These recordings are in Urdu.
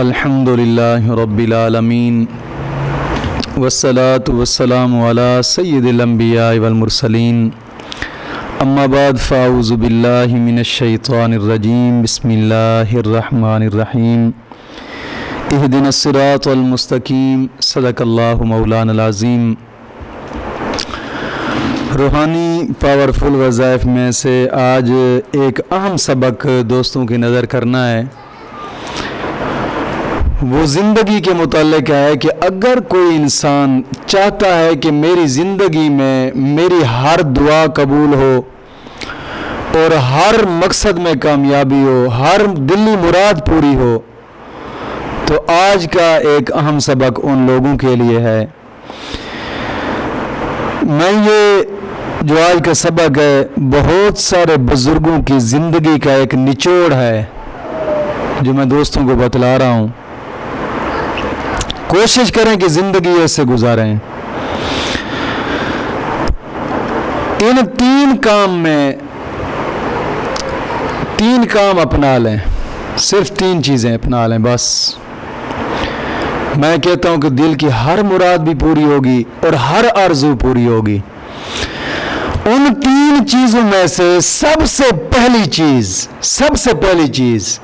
الحمد للہ رب العالمین والصلاة والسلام علی سید الانبیاء والمرسلین اما بعد فاعوذ باللہ من الشیطان الرجیم بسم اللہ الرحمن الرحیم اہدنا الصراط المستقیم صدق اللہ مولانا العظیم۔ روحانی پاورفل وظائف میں سے آج ایک اہم سبق دوستوں کی نظر کرنا ہے، وہ زندگی کے متعلق ہے کہ اگر کوئی انسان چاہتا ہے کہ میری زندگی میں میری ہر دعا قبول ہو اور ہر مقصد میں کامیابی ہو، ہر دلی مراد پوری ہو، تو آج کا ایک اہم سبق ان لوگوں کے لیے ہے۔ میں یہ جو آج کا سبق ہے بہت سارے بزرگوں کی زندگی کا ایک نچوڑ ہے جو میں دوستوں کو بتلا رہا ہوں۔ کوشش کریں کہ زندگی ایسے گزاریں۔ ان تین کام اپنا لیں، صرف تین چیزیں اپنا لیں بس۔ میں کہتا ہوں کہ دل کی ہر مراد بھی پوری ہوگی اور ہر آرزو پوری ہوگی۔ ان تین چیزوں میں سے سب سے پہلی چیز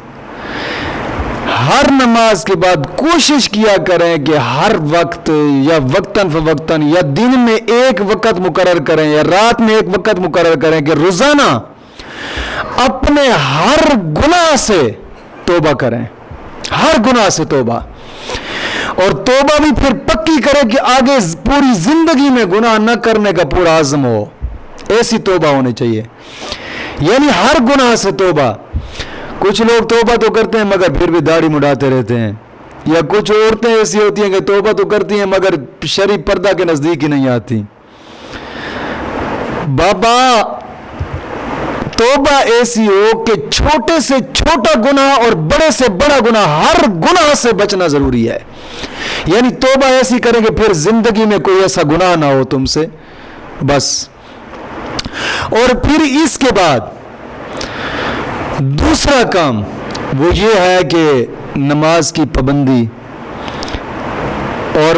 ہر نماز کے بعد کوشش کیا کریں کہ ہر وقت یا وقتاً فوقتاً یا دن میں ایک وقت مقرر کریں یا رات میں ایک وقت مقرر کریں کہ روزانہ اپنے ہر گناہ سے توبہ کریں، ہر گناہ سے توبہ، اور توبہ بھی پھر پکی کریں کہ آگے پوری زندگی میں گناہ نہ کرنے کا پورا عزم ہو۔ ایسی توبہ ہونی چاہیے، یعنی ہر گناہ سے توبہ۔ کچھ لوگ توبہ تو کرتے ہیں مگر پھر بھی داڑھی مڈاتے رہتے ہیں، یا کچھ عورتیں ایسی ہوتی ہیں کہ توبہ تو کرتی ہیں مگر شرعی پردہ کے نزدیک ہی نہیں آتی۔ بابا توبہ ایسی ہو کہ چھوٹے سے چھوٹا گناہ اور بڑے سے بڑا گناہ، ہر گناہ سے بچنا ضروری ہے۔ یعنی توبہ ایسی کریں کہ پھر زندگی میں کوئی ایسا گناہ نہ ہو تم سے، بس۔ اور پھر اس کے بعد دوسرا کام وہ یہ ہے کہ نماز کی پابندی، اور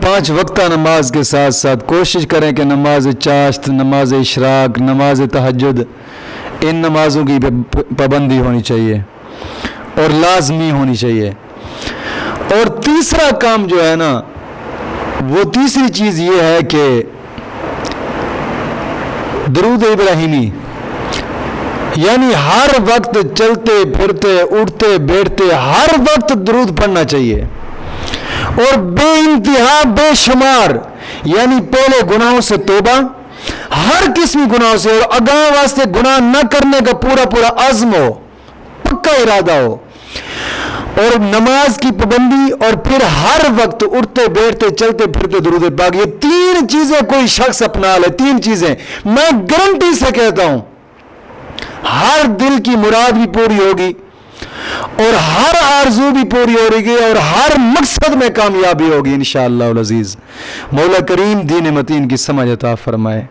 پانچ وقتہ نماز کے ساتھ ساتھ کوشش کریں کہ نماز چاشت، نماز اشراق، نماز تہجد، ان نمازوں کی پابندی ہونی چاہیے اور لازمی ہونی چاہیے۔ اور تیسرا کام جو ہے نا، وہ تیسری چیز یہ ہے کہ درود ابراہیمی، یعنی ہر وقت چلتے پھرتے اٹھتے بیٹھتے ہر وقت درود پڑھنا چاہیے، اور بے انتہا بے شمار، یعنی پہلے گناہوں سے توبہ، ہر قسم گناہوں سے، اور آگاہ واسطے گناہ نہ کرنے کا پورا عزم ہو، پکا ارادہ ہو، اور نماز کی پابندی، اور پھر ہر وقت اٹھتے بیٹھتے چلتے پھرتے درود پاک۔ یہ تین چیزیں کوئی شخص اپنا لے، تین چیزیں میں گارنٹی سے کہتا ہوں، ہر دل کی مراد بھی پوری ہوگی اور ہر آرزو بھی پوری ہوگی اور ہر مقصد میں کامیابی ہوگی انشاءاللہ العزیز۔ مولا کریم دین متین کی سمجھ عطا فرمائے۔